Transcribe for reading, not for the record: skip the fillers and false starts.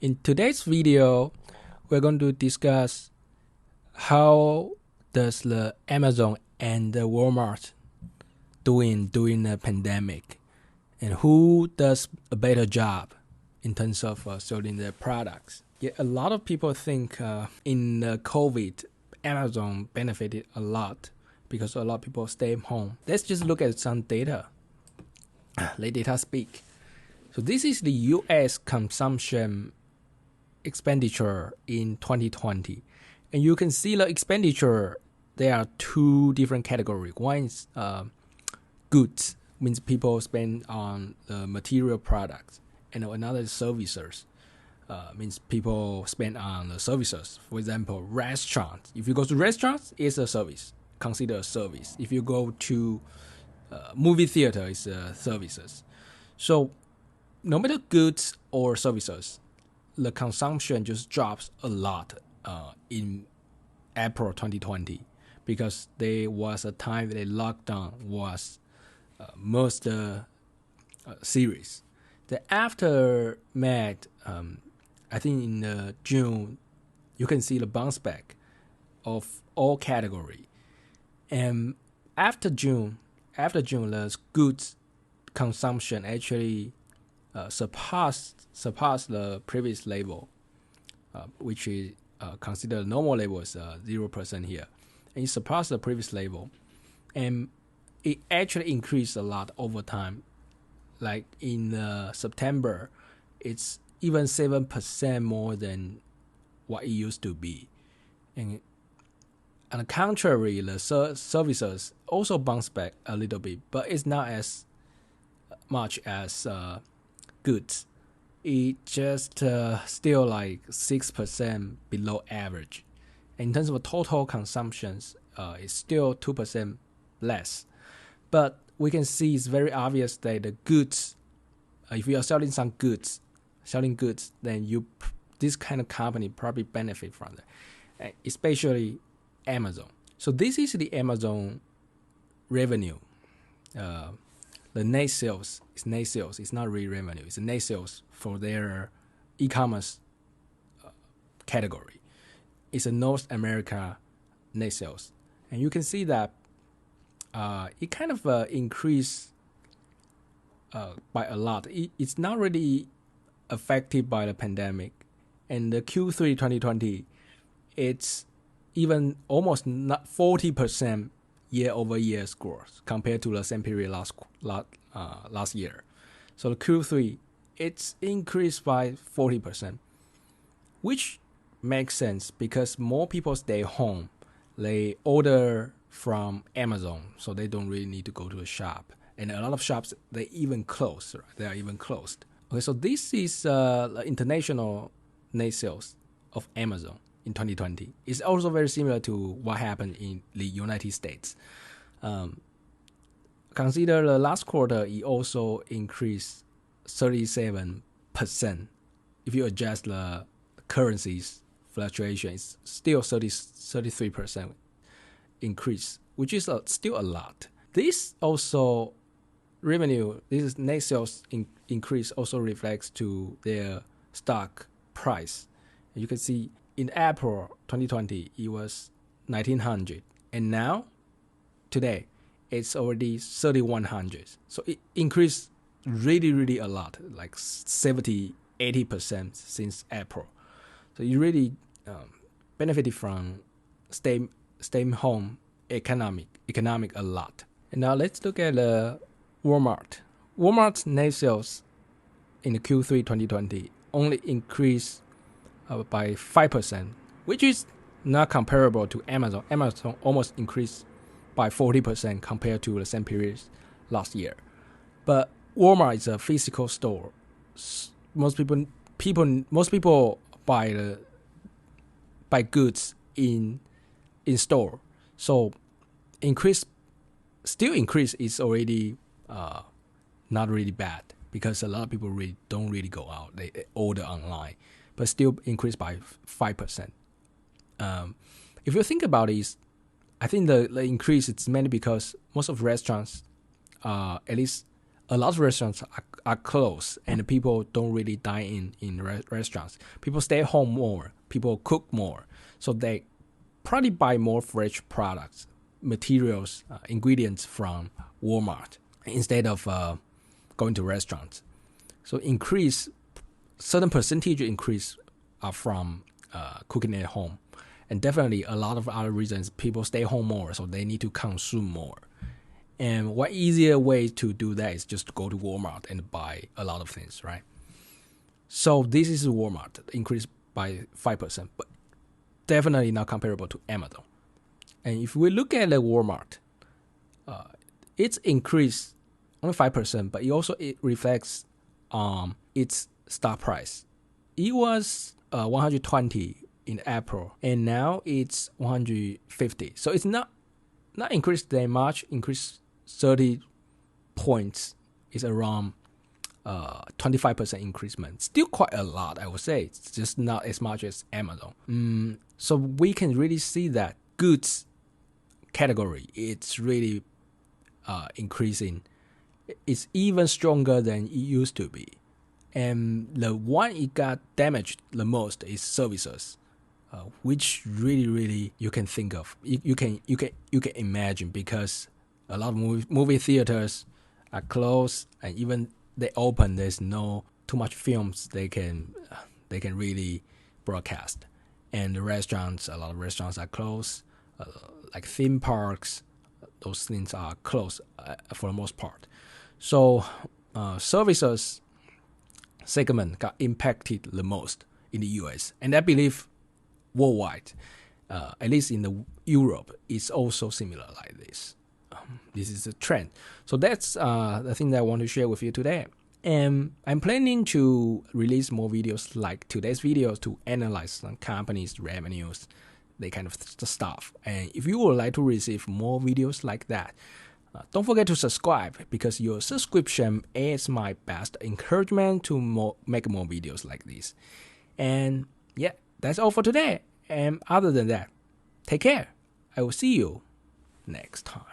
In today's video, we're going to discuss how does the Amazon and the Walmart doing during the pandemic, and who does a better job in terms of selling their products. Yeah, a lot of people think in COVID, Amazon benefited a lot because a lot of people stay home. Let's just look at some data. Let data speak. So this is the U.S. consumption expenditure in 2020, and you can see the expenditure. There are two different categories. One is goods, means people spend on the material products, and another is services, means people spend on the services. For example, restaurants. If you go to restaurants, it's a service, consider a service. If you go to movie theater, it's services. So no matter goods or services, the consumption just drops a lot in April 2020 because there was a time that lockdown was most serious. The aftermath, I think in June, you can see the bounce back of all category. And after June, the goods consumption actually surpassed the previous level, which is considered normal level is 0% here, and it surpassed the previous level, and it actually increased a lot over time. Like in September, it's even 7% more than what it used to be, and on the contrary, the services also bounced back a little bit, but it's not as much as goods. It just still like 6% below average. In terms of total consumptions, it's still 2% less. But we can see it's very obvious that the goods, if you are selling goods, then this kind of company probably benefit from that, especially Amazon. So this is the Amazon revenue. The net sales is net sales. It's not really revenue. It's net sales for their e-commerce category. It's a North America net sales, and you can see that it kind of increased by a lot. It's not really affected by the pandemic, and the Q3 2020, it's even almost not 40% year-over-year growth compared to the same period last year. So the Q3, it's increased by 40%, which makes sense because more people stay home. They order from Amazon, so they don't really need to go to a shop. And a lot of shops, they even closed. Right? They are even closed. Okay, so this is the international net sales of Amazon in 2020. It's also very similar to what happened in the United States. Consider the last quarter, it also increased 37%. If you adjust the currencies fluctuation, it's still 33% increase, which is still a lot. This also revenue, this net sales increase also reflects to their stock price. You can see in April 2020, it was 1900, and now, today, it's already 3100. So it increased really a lot, like 70-80% since April. So you really benefited from staying home economic a lot. And now let's look at Walmart. Walmart's net sales in the Q3 2020 only increased by 5%, which is not comparable to Amazon. Amazon almost increased by 40% compared to the same period last year. But Walmart is a physical store. Most people buy goods in store. So still increase is already not really bad because a lot of people really don't really go out. They order online, but still increased by 5%. If you think about it, I think the increase is mainly because most of restaurants, at least a lot of restaurants are closed and people don't really dine in restaurants. People stay home more. People cook more. So they probably buy more fresh products, materials, ingredients from Walmart instead of going to restaurants. So certain percentage increase are from cooking at home. And definitely a lot of other reasons, people stay home more, so they need to consume more. And what easier way to do that is just to go to Walmart and buy a lot of things, right? So this is Walmart, increased by 5%, but definitely not comparable to Amazon. And if we look at the Walmart, it's increased only 5%, but it reflects its stock price. It was 120 in April, and now it's 150. So it's not increased that much. Increased 30 points is around 25% increasement. Still quite a lot, I would say. It's just not as much as Amazon. So we can really see that goods category, it's really increasing. It's even stronger than it used to be. And the one it got damaged the most is services, which really you can think of. You can imagine, because a lot of movie theaters are closed, and even they open, there's no too much films they can really broadcast. And the restaurants, a lot of restaurants are closed, like theme parks, those things are closed for the most part. So services segment got impacted the most in the US, and I believe worldwide, at least in the Europe, it's also similar like this. This is a trend. So that's the thing that I want to share with you today. And I'm planning to release more videos like today's videos to analyze some companies' revenues, that kind of stuff. And if you would like to receive more videos like that, don't forget to subscribe, because your subscription is my best encouragement to make more videos like this. And yeah, that's all for today. And other than that, take care. I will see you next time.